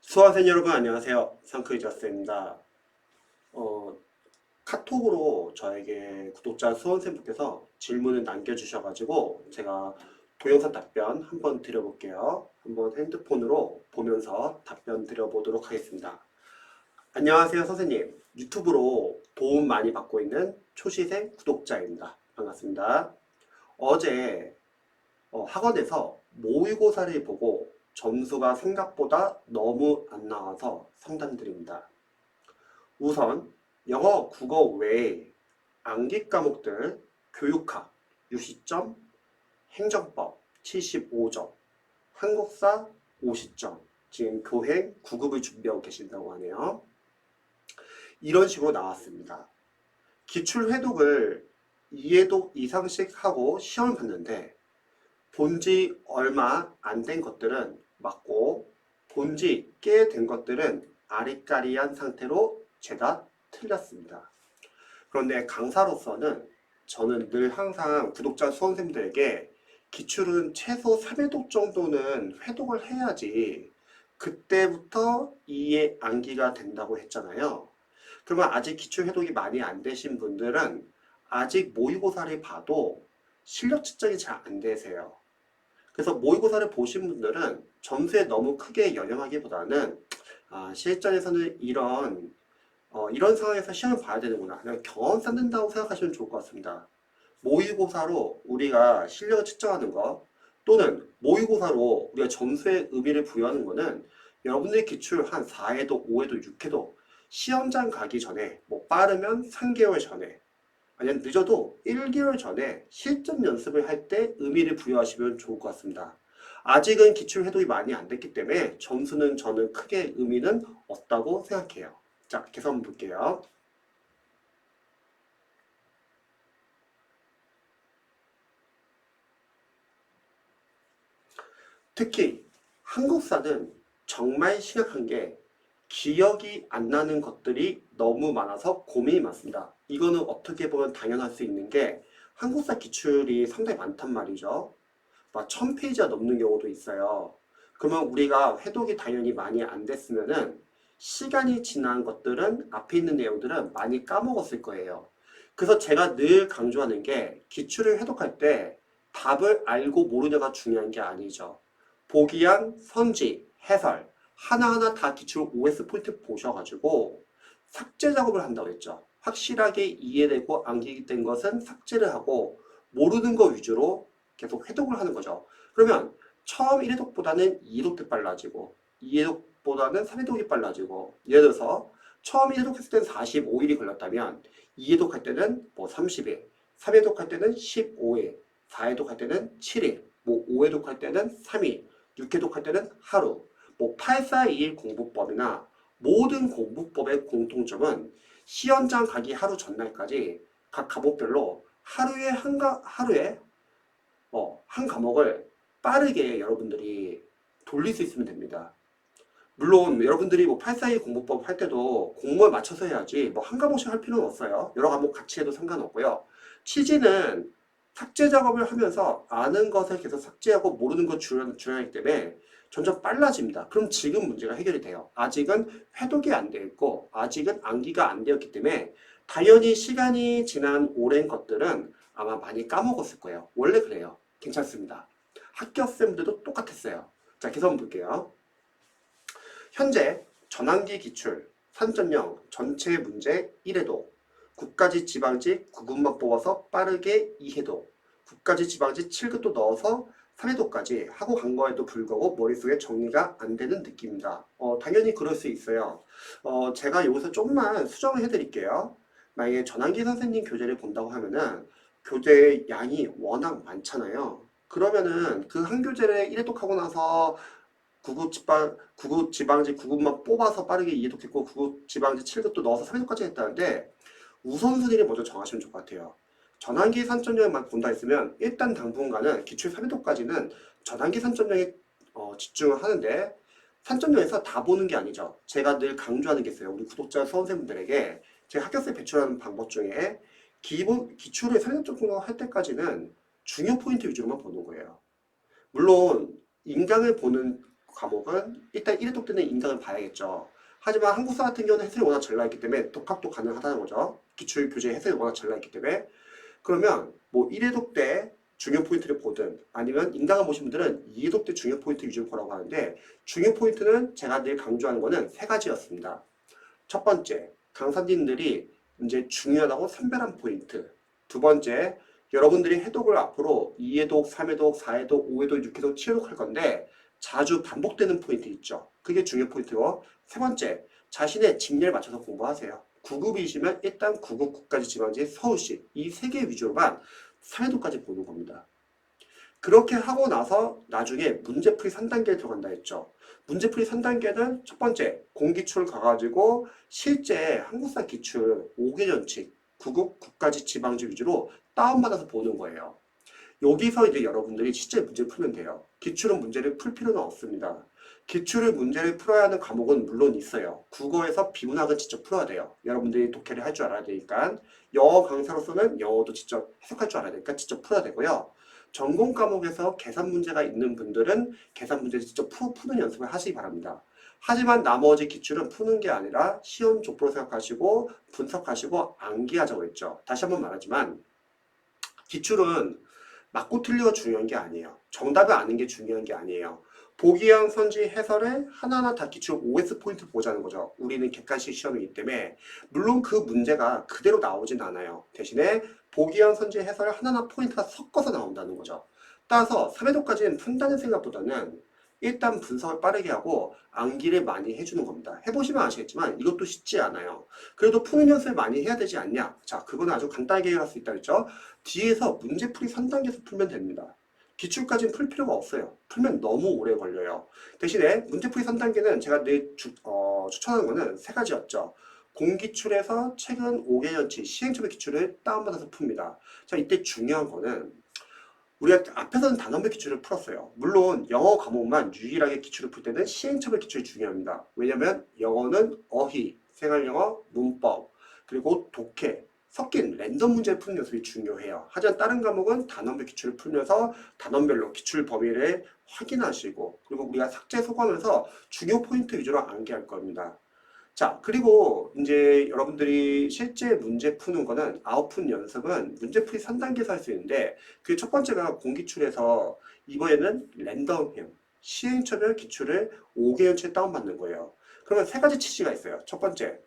수험생 여러분 안녕하세요. 상크이저스입니다. 어, 카톡으로 저에게 구독자 수험생분께서 질문을 남겨주셔가지고 제가 동영상 답변 한번 드려볼게요. 한번 핸드폰으로 보면서 답변 드려보도록 하겠습니다. 안녕하세요 선생님. 유튜브로 도움 많이 받고 있는 초시생 구독자입니다. 반갑습니다. 어제 학원에서 모의고사를 보고 점수가 생각보다 너무 안 나와서 상담드립니다. 우선 영어, 국어 외에 암기 과목들 교육학 60점, 행정법 75점, 한국사 50점, 지금 교행 9급을 준비하고 계신다고 하네요. 이런 식으로 나왔습니다. 기출회독을 2회독 이상씩 하고 시험을 봤는데 본지 얼마 안 된 것들은 맞고 본지 꽤 된 것들은 아리까리한 상태로 죄다 틀렸습니다. 그런데 강사로서는 저는 늘 항상 구독자 수험생들에게 기출은 최소 3회독 정도는 회독을 해야지 그때부터 이해 암기가 된다고 했잖아요. 그러면 아직 기출 회독이 많이 안 되신 분들은 아직 모의고사를 봐도 실력 측정이 잘 안 되세요. 그래서 모의고사를 보신 분들은 점수에 너무 크게 연연하기보다는 실전에서는 이런 상황에서 시험을 봐야 되는구나. 그냥 경험 쌓는다고 생각하시면 좋을 것 같습니다. 모의고사로 우리가 실력을 측정하는 거 또는 모의고사로 우리가 점수의 의미를 부여하는 거는 여러분들의 기출 한 4회도, 5회도, 6회도 시험장 가기 전에 뭐 빠르면 3개월 전에 아니면 늦어도 1개월 전에 실전 연습을 할 때 의미를 부여하시면 좋을 것 같습니다. 아직은 기출 회독이 많이 안 됐기 때문에 점수는 저는 크게 의미는 없다고 생각해요. 자, 계속 한번 볼게요. 특히 한국사는 정말 심각한 게 기억이 안 나는 것들이 너무 많아서 고민이 많습니다. 이거는 어떻게 보면 당연할 수 있는 게 한국사 기출이 상당히 많단 말이죠. 막 1000페이지가 넘는 경우도 있어요. 그러면 우리가 회독이 당연히 많이 안 됐으면은 시간이 지난 것들은 앞에 있는 내용들은 많이 까먹었을 거예요. 그래서 제가 늘 강조하는 게 기출을 회독할 때 답을 알고 모르냐가 중요한 게 아니죠. 보기양, 선지, 해설 하나하나 다 기출 OS 포인트 보셔가지고 삭제 작업을 한다고 했죠. 확실하게 이해되고 암기된 것은 삭제를 하고 모르는 거 위주로 계속 회독을 하는 거죠. 그러면 처음 1회독보다는 2회독 때 빨라지고 2회독보다는 3회독이 빨라지고 예를 들어서 처음 1회독 했을 때는 45일이 걸렸다면 2회독 할 때는 뭐 30일, 3회독 할 때는 15일, 4회독 할 때는 7일, 뭐 5회독 할 때는 3일, 6회독 할 때는 하루, 뭐 842일 공부법이나 모든 공부법의 공통점은 시연장 가기 하루 전날까지 각 과목별로 하루에 한 과목을 빠르게 여러분들이 돌릴 수 있으면 됩니다. 물론 여러분들이 뭐 842 공부법 할 때도 공모에 맞춰서 해야지 뭐 한 과목씩 할 필요는 없어요. 여러 과목 같이 해도 상관없고요. 취지는 삭제 작업을 하면서 아는 것을 계속 삭제하고 모르는 것 줄여나기 때문에 점점 빨라집니다. 그럼 지금 문제가 해결이 돼요. 아직은 회독이 안 되어 있고 아직은 암기가 안 되었기 때문에 당연히 시간이 지난 오랜 것들은 아마 많이 까먹었을 거예요. 원래 그래요. 괜찮습니다. 학교학생들도 똑같았어요. 자, 계속 한번 볼게요. 현재 전환기 기출 3.0 전체 문제 1회도 국가지 지방지 9급만 뽑아서 빠르게 2회도 국가지 지방지 7급도 넣어서 3회도까지 하고 간 거에도 불구하고 머릿속에 정리가 안 되는 느낌입니다. 당연히 그럴 수 있어요. 제가 여기서 조금만 수정을 해드릴게요. 만약에 전환기 선생님 교재를 본다고 하면은 교재 양이 워낙 많잖아요. 그러면은 그 한 교재를 1회독하고 나서 구급 지방지 9급만 뽑아서 빠르게 이해독했고 구급 지방지 7급도 넣어서 3회독까지 했다는데 우선순위를 먼저 정하시면 좋을 것 같아요. 전환기 3.0만 본다 했으면 일단 당분간은 기출 3회독까지는 전환기 3.0에 집중을 하는데 3.0에서 다 보는 게 아니죠. 제가 늘 강조하는 게 있어요. 우리 구독자 수험생분들에게 제가 학교생 배출하는 방법 중에 기본 기출을 3회독 정도 할 때까지는 중요 포인트 위주로만 보는 거예요. 물론 인강을 보는 과목은 일단 1회독 때는 인강을 봐야겠죠. 하지만 한국사 같은 경우는 해설이 워낙 잘 나있기 때문에 독학도 가능하다는 거죠. 기출 교재 해설이 워낙 잘 나있기 때문에. 그러면 뭐 1회독 때 중요 포인트를 보든 아니면 인강을 보신 분들은 2회독 때 중요 포인트 위주로 보라고 하는데, 중요 포인트는 제가 늘 강조하는 거는 세 가지였습니다. 첫 번째, 강사님들이 이제 중요하다고 선별한 포인트. 두 번째, 여러분들이 해독을 앞으로 2회독, 3회독, 4회독, 5회독, 6회독, 7회독 할 건데 자주 반복되는 포인트 있죠. 그게 중요 포인트고, 세 번째, 자신의 직렬 맞춰서 공부하세요. 9급이시면 일단 9급, 국가지, 지방지, 서울시 이 세 개 위주로만 3회독까지 보는 겁니다. 그렇게 하고 나서 나중에 문제풀이 3단계에 들어간다 했죠. 문제풀이 3단계는 첫 번째, 공기출 가가지고 실제 한국사 기출 5개년치 9급, 국가지, 지방지 위주로 다운받아서 보는 거예요. 여기서 이제 여러분들이 실제 문제를 풀면 돼요. 기출은 문제를 풀 필요는 없습니다. 기출을 문제를 풀어야 하는 과목은 물론 있어요. 국어에서 비문학은 직접 풀어야 돼요. 여러분들이 독해를 할 줄 알아야 되니까. 영어 강사로서는 영어도 직접 해석할 줄 알아야 되니까 직접 풀어야 되고요. 전공 과목에서 계산 문제가 있는 분들은 계산 문제를 직접 푸는 연습을 하시기 바랍니다. 하지만 나머지 기출은 푸는 게 아니라 시험 족보로 생각하시고 분석하시고 암기하자고 했죠. 다시 한번 말하지만 기출은 맞고 틀리가 중요한 게 아니에요. 정답을 아는 게 중요한 게 아니에요. 보기형 선지 해설에 하나하나 다 기출 OS 포인트 보자는 거죠. 우리는 객관식 시험이기 때문에. 물론 그 문제가 그대로 나오진 않아요. 대신에 보기형 선지 해설에 하나하나 포인트가 섞어서 나온다는 거죠. 따라서 3회독까지는 푼다는 생각보다는 일단 분석을 빠르게 하고 암기를 많이 해주는 겁니다. 해보시면 아시겠지만 이것도 쉽지 않아요. 그래도 푸는 연습을 많이 해야 되지 않냐? 자, 그건 아주 간단하게 할 수 있다 그랬죠? 뒤에서 문제풀이 3단계에서 풀면 됩니다. 기출까지는 풀 필요가 없어요. 풀면 너무 오래 걸려요. 대신에 문제풀이 3단계는 제가 늘 추천하는 거는 세 가지였죠. 공기출에서 최근 5개년치 시행착오 기출을 다운받아서 풉니다. 자, 이때 중요한 거는 우리가 앞에서는 단원별 기출을 풀었어요. 물론 영어 과목만 유일하게 기출을 풀 때는 시행착오 기출이 중요합니다. 왜냐면 영어는 어휘, 생활영어, 문법, 그리고 독해, 섞인 랜덤 문제를 푸는 연습이 중요해요. 하지만 다른 과목은 단원별 기출을 풀면서 단원별로 기출 범위를 확인하시고, 그리고 우리가 삭제 소감해서 중요 포인트 위주로 암기할 겁니다. 자, 그리고 이제 여러분들이 실제 문제 푸는 거는 아웃풋 연습은 문제풀이 3단계에서 할 수 있는데, 그 첫 번째가 공기출에서 이번에는 랜덤형 시행착오별 기출을 5개연치에 다운받는 거예요. 그러면 세 가지 취지가 있어요. 첫 번째,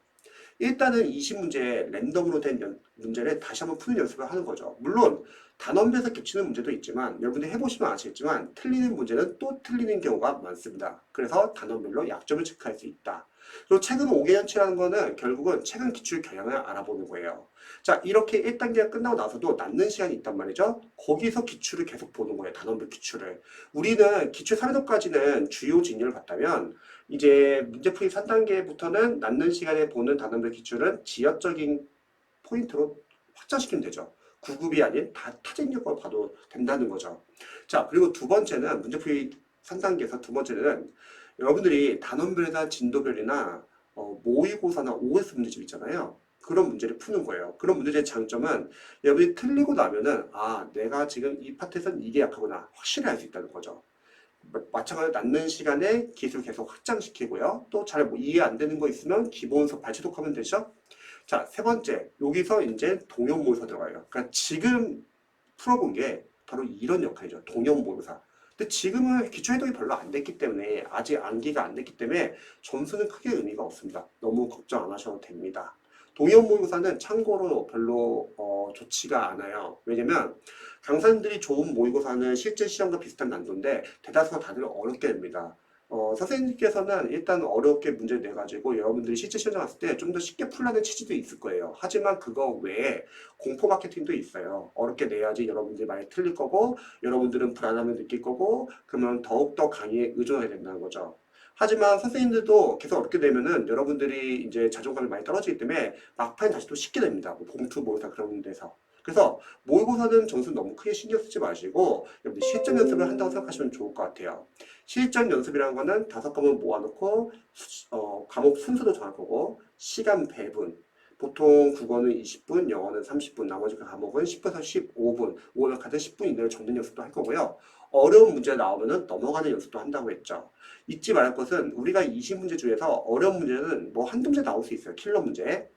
일단은 20문제 랜덤으로 된 문제를 다시 한번 푸는 연습을 하는 거죠. 물론 단원별에서 겹치는 문제도 있지만 여러분들이 해보시면 아시겠지만 틀리는 문제는 또 틀리는 경우가 많습니다. 그래서 단원별로 약점을 체크할 수 있다. 그리고 최근 5개년치라는 거는 결국은 최근 기출 경향을 알아보는 거예요. 자, 이렇게 1단계가 끝나고 나서도 남는 시간이 있단 말이죠. 거기서 기출을 계속 보는 거예요. 단원별 기출을. 우리는 기출 3회독까지는 주요 진열을 봤다면 이제 문제풀이 3단계부터는 남는 시간에 보는 단원별 기출은 지역적인 포인트로 확장시키면 되죠. 9급이 아닌 타진력으로 봐도 된다는 거죠. 자, 그리고 두 번째는 문제풀이 3단계에서 두 번째는 여러분들이 단원별이나 진도별이나 모의고사나 OS 문제집 있잖아요. 그런 문제를 푸는 거예요. 그런 문제의 장점은 여러분이 틀리고 나면은 아, 내가 지금 이 파트에서는 이게 약하구나 확실히 알 수 있다는 거죠. 마찬가지로 남는 시간에 기술 계속 확장시키고요. 또 잘 이해 안 되는 거 있으면 기본서 발췌독하면 되죠. 자, 세 번째, 여기서 이제 동형 모의고사 들어가요. 그러니까 지금 풀어본 게 바로 이런 역할이죠. 동형 모의고사. 근데 지금은 기초 해독이 별로 안 됐기 때문에 아직 암기가 안 됐기 때문에 점수는 크게 의미가 없습니다. 너무 걱정 안 하셔도 됩니다. 동형 모의고사는 참고로 별로 좋지가 않아요. 왜냐면 강사님들이 좋은 모의고사는 실제 시험과 비슷한 난도인데 대다수가 다들 어렵게 됩니다. 선생님께서는 일단 어렵게 문제를 내가지고 여러분들이 실제 시험장 갔을 때 좀 더 쉽게 풀라는 취지도 있을 거예요. 하지만 그거 외에 공포 마케팅도 있어요. 어렵게 내야지 여러분들이 많이 틀릴 거고 여러분들은 불안함을 느낄 거고 그러면 더욱더 강의에 의존해야 된다는 거죠. 하지만 선생님들도 계속 어렵게 되면은 여러분들이 이제 자존감이 많이 떨어지기 때문에 막판에 다시 또 쉽게 됩니다. 뭐 봉투 모의고사 그런 데서. 그래서 모의고사는 점수 너무 크게 신경 쓰지 마시고 여러분들 실전 연습을 한다고 생각하시면 좋을 것 같아요. 실전 연습이라는 거는 5과목 모아놓고 과목 순서도 정할 거고 시간 배분, 보통 국어는 20분, 영어는 30분, 나머지 과목은 10분에서 15분, 오월 카드 10분 이내로 적는 연습도 할 거고요. 어려운 문제 나오면은 넘어가는 연습도 한다고 했죠. 잊지 말할 것은 우리가 20문제 중에서 어려운 문제는 뭐 한두 문제 나올 수 있어요. 킬러 문제.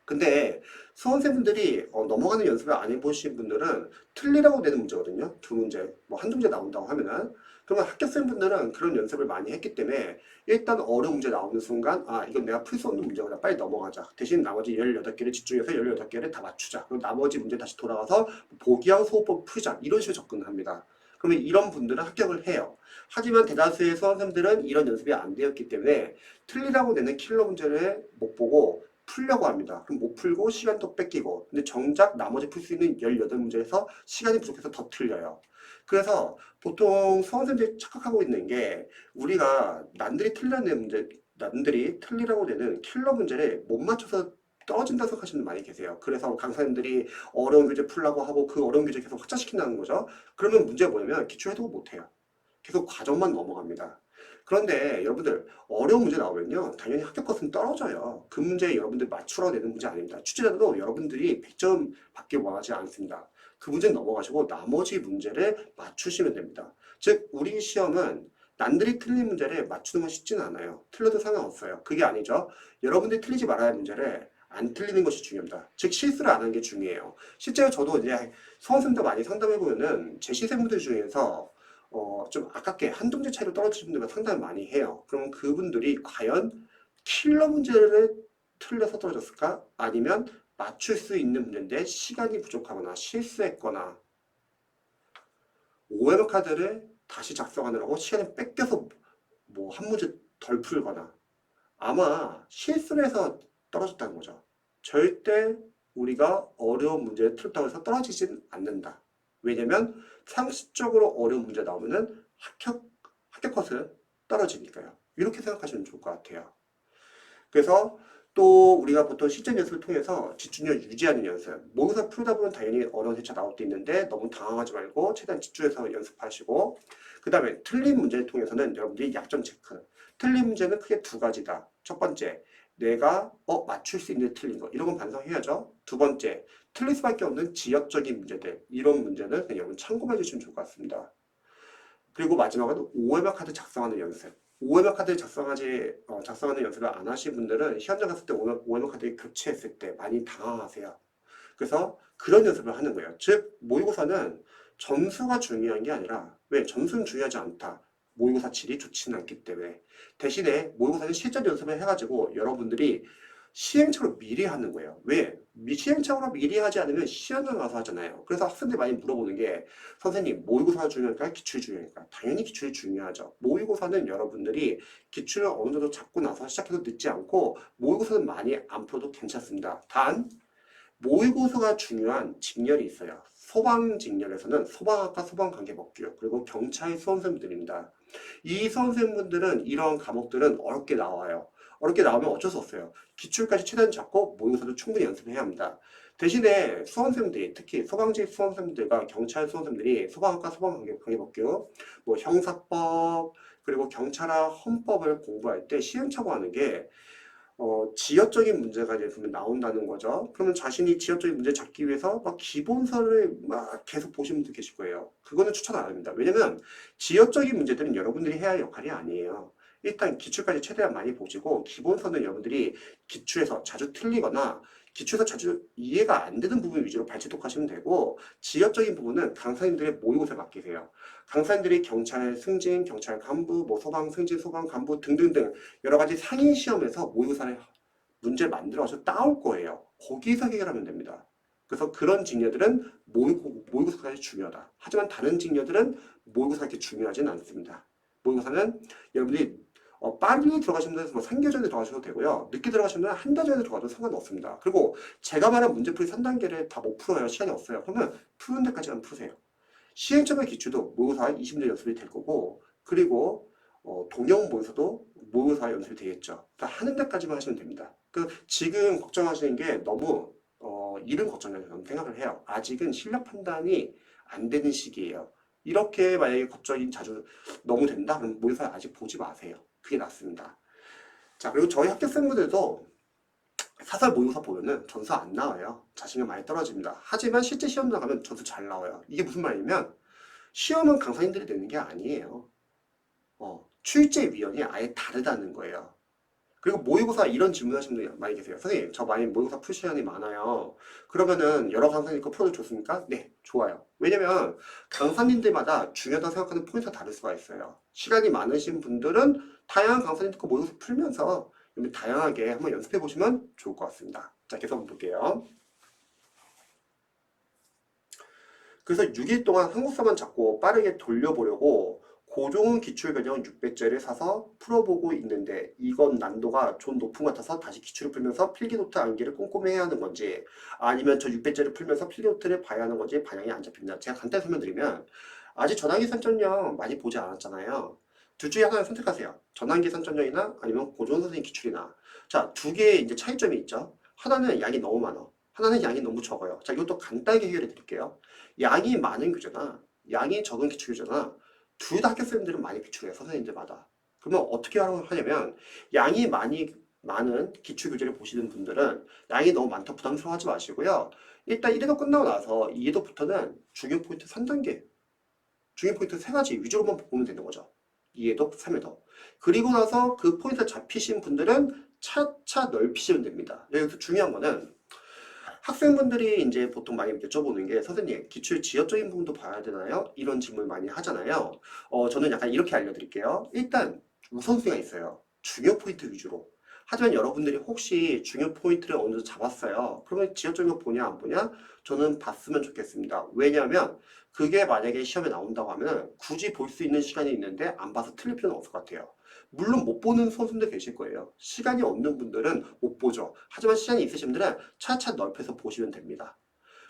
근데 수험생분들이 넘어가는 연습을 안 해보신 분들은 틀리라고 되는 문제거든요. 두 문제, 뭐 한두 문제 나온다고 하면은. 그러면 합격생분들은 그런 연습을 많이 했기 때문에 일단 어려운 문제 나오는 순간 아 이건 내가 풀 수 없는 문제구나 빨리 넘어가자. 대신 나머지 18개를 집중해서 18개를 다 맞추자. 그리고 나머지 문제 다시 돌아가서 보기하고 소호법 풀자. 이런 식으로 접근을 합니다. 그러면 이런 분들은 합격을 해요. 하지만 대다수의 수험생들은 이런 연습이 안 되었기 때문에 틀리라고 내는 킬러 문제를 못 보고 풀려고 합니다. 그럼 못 풀고 시간도 뺏기고 근데 정작 나머지 풀 수 있는 18문제에서 시간이 부족해서 더 틀려요. 그래서 보통 수험생들이 착각하고 있는 게 우리가 남들이 틀리라고 내는 킬러 문제를 못 맞춰서 떨어진다고 생각하시는 분이 많이 계세요. 그래서 강사님들이 어려운 교재 풀라고 하고 그 어려운 교재 계속 확장시킨다는 거죠. 그러면 문제가 뭐냐면 기출해독을 못해요. 계속 과정만 넘어갑니다. 그런데 여러분들 어려운 문제 나오면요 당연히 합격 것은 떨어져요. 그 문제 여러분들 맞추라고 내는 문제 아닙니다. 출제자도 여러분들이 100점 받기 원하지 않습니다. 그 문제는 넘어가시고 나머지 문제를 맞추시면 됩니다. 즉 우리 시험은 남들이 틀린 문제를 맞추는 건 쉽지는 않아요. 틀려도 상관없어요. 그게 아니죠. 여러분들이 틀리지 말아야 할 문제를 안 틀리는 것이 중요합니다. 즉 실수를 안 하는 게 중요해요. 실제로 저도 이제 수험생들 많이 상담해보면은 제 시생분들 중에서 좀 아깝게 한두 문제 차이로 떨어지는 분들과 상담을 많이 해요. 그럼 그분들이 과연 킬러 문제를 틀려서 떨어졌을까? 아니면 맞출 수 있는 문제인데 시간이 부족하거나 실수했거나 OM 카드를 다시 작성하느라고 시간을 뺏겨서 뭐 한 문제 덜 풀거나 아마 실수를 해서 떨어졌다는 거죠. 절대 우리가 어려운 문제를 틀었다고 해서 떨어지진 않는다. 왜냐면 상식적으로 어려운 문제 나오면은 합격 컷은 떨어지니까요. 이렇게 생각하시면 좋을 것 같아요. 그래서 또 우리가 보통 실전 연습을 통해서 집중력 유지하는 연습. 모의고사 풀다 보면 당연히 어려운 회차 나올 때 있는데 너무 당황하지 말고 최대한 집중해서 연습하시고 그 다음에 틀린 문제를 통해서는 여러분들이 약점 체크. 틀린 문제는 크게 두 가지다. 첫 번째, 내가 맞출 수 있는 틀린 거. 이런 건 반성해야죠. 두 번째, 틀릴 수밖에 없는 지역적인 문제들. 이런 문제는 그냥 여러분 참고만 해주시면 좋을 것 같습니다. 그리고 마지막으로 OMR 카드 작성하는 연습. OMR 카드 작성하는 연습을 안 하신 분들은 현장 갔을 때 OMR 카드 교체했을 때 많이 당황하세요. 그래서 그런 연습을 하는 거예요. 즉 모의고사는 점수가 중요한 게 아니라 왜 점수는 중요하지 않다. 모의고사 질이 좋지는 않기 때문에 대신에 모의고사는 실전 연습을 해가지고 여러분들이 시행착오를 미리 하는 거예요. 왜? 시행착오를 미리 하지 않으면 시험장 가서 하잖아요. 그래서 학생들이 많이 물어보는 게 선생님 모의고사가 중요할까요? 기출이 중요할까요? 당연히 기출이 중요하죠. 모의고사는 여러분들이 기출을 어느 정도 잡고 나서 시작해도 늦지 않고 모의고사는 많이 안 풀어도 괜찮습니다. 단 모의고사가 중요한 직렬이 있어요. 소방직렬에서는 소방학과 소방관계법규 그리고 경찰 수험생분들입니다. 이 수험생분들은 이런 과목들은 어렵게 나와요. 어렵게 나오면 어쩔 수 없어요. 기출까지 최대한 잡고 모의고사도 충분히 연습해야 합니다. 대신에 수험생들이 특히 소방직 수험생들과 경찰 수험생들이 소방학과 소방관계법규 뭐 형사법 그리고 경찰학 헌법을 공부할 때 시행착오하는 게 지역적인 문제가 이제 보면 나온다는 거죠. 그러면 자신이 지역적인 문제 잡기 위해서 막 기본서를 막 계속 보시는 분들 계실 거예요. 그거는 추천 안 합니다. 왜냐면 지역적인 문제들은 여러분들이 해야 할 역할이 아니에요. 일단 기출까지 최대한 많이 보시고 기본서는 여러분들이 기출에서 자주 틀리거나 기출에서 자주 이해가 안 되는 부분 위주로 발제독하시면 되고 지역적인 부분은 강사님들의 모의고사에 맡기세요. 강사님들이 경찰 승진, 경찰 간부, 뭐 소방 승진, 소방 간부 등등등 여러 가지 상위 시험에서 모의고사를 문제를 만들어서 따올 거예요. 거기서 해결하면 됩니다. 그래서 그런 직렬들은 모의고사까지 중요하다. 하지만 다른 직렬들은 모의고사가 그렇게 중요하지는 않습니다. 모의고사는 여러분들이 빨리 들어가시면 뭐 3개월 전에 들어가셔도 되고요. 늦게 들어가시면 한 달 전에 들어가도 상관없습니다. 그리고 제가 말한 문제풀이 3단계를 다 못 풀어요. 시간이 없어요. 그러면 푸는 데까지만 푸세요. 시행착오의 기출도 모의고사 20문제 연습이 될 거고 그리고 동영 모의고사도 모의고사 연습이 되겠죠. 그러니까 하는 데까지만 하시면 됩니다. 지금 걱정하시는 게 너무 이른 걱정이라고 생각을 해요. 아직은 실력 판단이 안 되는 시기예요. 이렇게 만약에 걱정이 자주 너무 된다? 그럼 모의고사 아직 보지 마세요. 그게 낫습니다. 자, 그리고 저희 합격생분들도 사설 모의고사 보면은 점수 안 나와요. 자신감 많이 떨어집니다. 하지만 실제 시험 나가면 점수 잘 나와요. 이게 무슨 말이냐면 시험은 강사님들이 내는 게 아니에요. 출제위원이 아예 다르다는 거예요. 그리고 모의고사 이런 질문 하시는 분들 많이 계세요. 선생님, 저 많이 모의고사 풀 시간이 많아요. 그러면은 여러 강사님 거 풀어도 좋습니까? 네, 좋아요. 왜냐면 강사님들마다 중요하다고 생각하는 포인트가 다를 수가 있어요. 시간이 많으신 분들은 다양한 강사님들 거 모의고사 풀면서 좀 다양하게 한번 연습해 보시면 좋을 것 같습니다. 자, 계속 한번 볼게요. 그래서 6일 동안 한국사만 잡고 빠르게 돌려보려고 고종훈 기출변형 600제를 사서 풀어보고 있는데 이건 난도가 좀 높은 것 같아서 다시 기출을 풀면서 필기노트 암기를 꼼꼼히 해야 하는 건지 아니면 저 600제를 풀면서 필기노트를 봐야 하는 건지 방향이 안 잡힙니다. 제가 간단히 설명드리면 아직 전환기 선전형 많이 보지 않았잖아요. 둘 중에 하나를 선택하세요. 전환기 선전형이나 아니면 고종훈 선생님 기출이나. 자, 두 개의 이제 차이점이 있죠. 하나는 양이 너무 많아. 하나는 양이 너무 적어요. 자, 이것도 간단하게 해결해 드릴게요. 양이 많은 교재나 양이 적은 기출 교재나 둘 다 학교 선생님들은 많이 비출해요. 선생님들마다. 그러면 어떻게 하냐면 양이 많은 기출 교재를 보시는 분들은 양이 너무 많다 부담스러워하지 마시고요. 일단 1회도 끝나고 나서 2회도부터는 중요 포인트 3단계, 중요 포인트 3가지 위주로만 보면 되는 거죠. 2회도, 3회도. 그리고 나서 그 포인트 잡히신 분들은 차차 넓히시면 됩니다. 여기서 중요한 거는 학생분들이 이제 보통 많이 여쭤보는 게 선생님 기출 지역적인 부분도 봐야 되나요? 이런 질문 많이 하잖아요. 저는 약간 이렇게 알려드릴게요. 일단 우선순위가 있어요. 중요 포인트 위주로. 하지만 여러분들이 혹시 중요 포인트를 어느 정도 잡았어요. 그러면 지역적인 거 보냐 안 보냐? 저는 봤으면 좋겠습니다. 왜냐하면 그게 만약에 시험에 나온다고 하면 굳이 볼 수 있는 시간이 있는데 안 봐서 틀릴 필요는 없을 것 같아요. 물론 못 보는 선수들 계실 거예요. 시간이 없는 분들은 못 보죠. 하지만 시간이 있으신 분들은 차차 넓혀서 보시면 됩니다.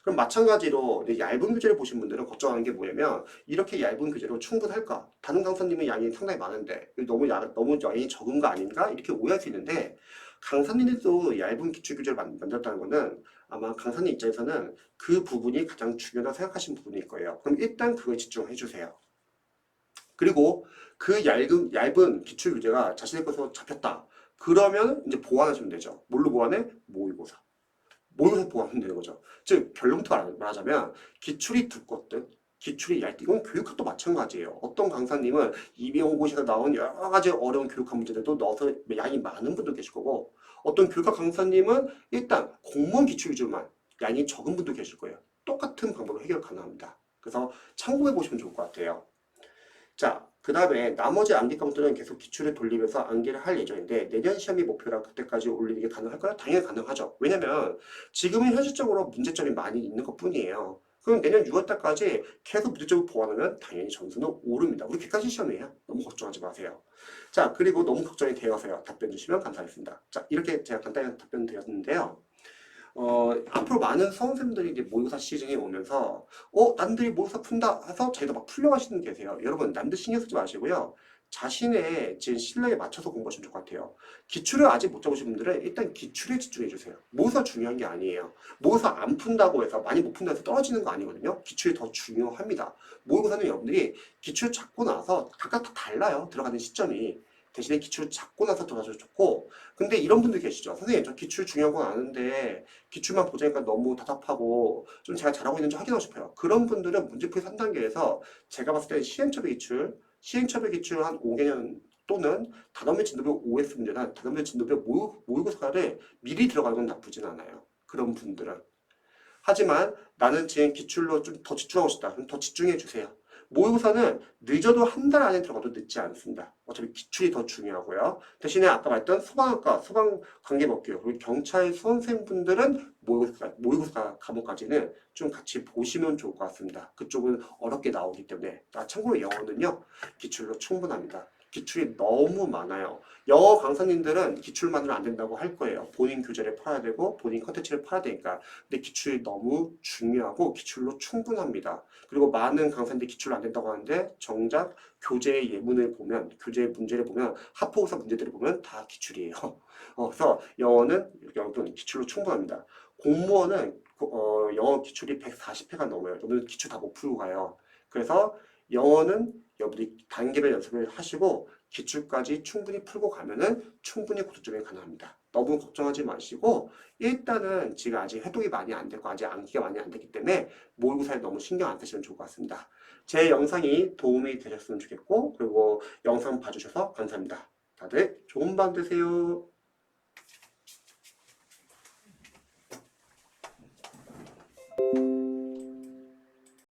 그럼 마찬가지로 얇은 교재를 보신 분들은 걱정하는 게 뭐냐면 이렇게 얇은 교재로 충분할까? 다른 강사님은 양이 상당히 많은데 너무 양이 적은 거 아닌가? 이렇게 오해할 수 있는데 강사님들도 얇은 기출 교재를 만들었다는 거는 아마 강사님 입장에서는 그 부분이 가장 중요하다고 생각하시는 부분일 거예요. 그럼 일단 그거에 집중해 주세요. 그리고 그 얇은 기출 교재가 자신의 것으로 잡혔다. 그러면 이제 보완하시면 되죠. 뭘로 보완해? 모의고사. 모의고사 보완하면 되는 거죠. 즉 결론부터 말하자면 기출이 두껍든 기출이 얇든 이건 교육학도 마찬가지예요. 어떤 강사님은 임용고시에서 나온 여러 가지 어려운 교육학 문제들도 넣어서 양이 많은 분도 계실 거고 어떤 교육학 강사님은 일단 공무원 기출 위주만 양이 적은 분도 계실 거예요. 똑같은 방법으로 해결 가능합니다. 그래서 참고해 보시면 좋을 것 같아요. 자, 그 다음에 나머지 암기 과목들은 계속 기출을 돌리면서 암기를 할 예정인데 내년 시험이 목표라 그때까지 올리는 게 가능할까요? 당연히 가능하죠. 왜냐면 지금은 현실적으로 문제점이 많이 있는 것 뿐이에요. 그럼 내년 6월달까지 계속 문제점을 보완하면 당연히 점수는 오릅니다. 우리 객관식 시험이에요. 너무 걱정하지 마세요. 자, 그리고 너무 걱정이 되어서요. 답변 주시면 감사하겠습니다. 자, 이렇게 제가 간단히 답변 드렸는데요. 앞으로 많은 수험생들이 이제 모의고사 시즌이 오면서 남들이 모의고사 푼다 해서 자기도 막 풀려가시는 분 계세요. 여러분 남들 신경 쓰지 마시고요. 자신의 지금 실력에 맞춰서 공부하시면 좋을 것 같아요. 기출을 아직 못 잡으신 분들은 일단 기출에 집중해 주세요. 모의고사 중요한 게 아니에요. 모의고사 안 푼다고 해서 많이 못 푼다고 해서 떨어지는 거 아니거든요. 기출이 더 중요합니다. 모의고사는 여러분들이 기출 잡고 나서 각각 다 달라요. 들어가는 시점이. 대신에 기출 잡고 나서 들어가셔도 좋고 근데 이런 분들 계시죠. 선생님 저 기출 중요한 건 아는데 기출만 보자니까 너무 답답하고 좀 제가 잘하고 있는지 확인하고 싶어요. 그런 분들은 문제풀이 3단계에서 제가 봤을 때 시행처별 기출 한 5개년 또는 다단계 진도별 OS 문제나 다단계 진도별 모의고사를 미리 들어가는 건 나쁘진 않아요. 그런 분들은. 하지만 나는 지금 기출로 좀 더 집중하고 싶다. 그럼 더 집중해 주세요. 모의고사는 늦어도 한 달 안에 들어가도 늦지 않습니다. 어차피 기출이 더 중요하고요. 대신에 아까 말했던 소방학과, 소방관계법규, 그리고 경찰 수험생분들은 모의고사 과목까지는 좀 같이 보시면 좋을 것 같습니다. 그쪽은 어렵게 나오기 때문에. 참고로 영어는요, 기출로 충분합니다. 기출이 너무 많아요. 영어 강사님들은 기출만으로 안 된다고 할 거예요. 본인 교재를 팔아야 되고 본인 컨텐츠를 팔아야 되니까. 근데 기출이 너무 중요하고 기출로 충분합니다. 그리고 많은 강사님들이 기출로 안 된다고 하는데 정작 교재의 예문을 보면 교재의 문제를 보면 합포고사 문제들을 보면 다 기출이에요. 그래서 영어는 여러분 기출로 충분합니다. 공무원은 영어 기출이 140회가 넘어요. 여러분 기출 다 못 풀고 가요. 그래서 영어는 여러분이 단계별 연습을 하시고 기출까지 충분히 풀고 가면은 충분히 고득점이 가능합니다. 너무 걱정하지 마시고 일단은 지금 아직 해독이 많이 안 되고 아직 암기가 많이 안 됐기 때문에 모의고사에 너무 신경 안 쓰시면 좋을 것 같습니다. 제 영상이 도움이 되셨으면 좋겠고 그리고 영상 봐주셔서 감사합니다. 다들 좋은 밤 되세요.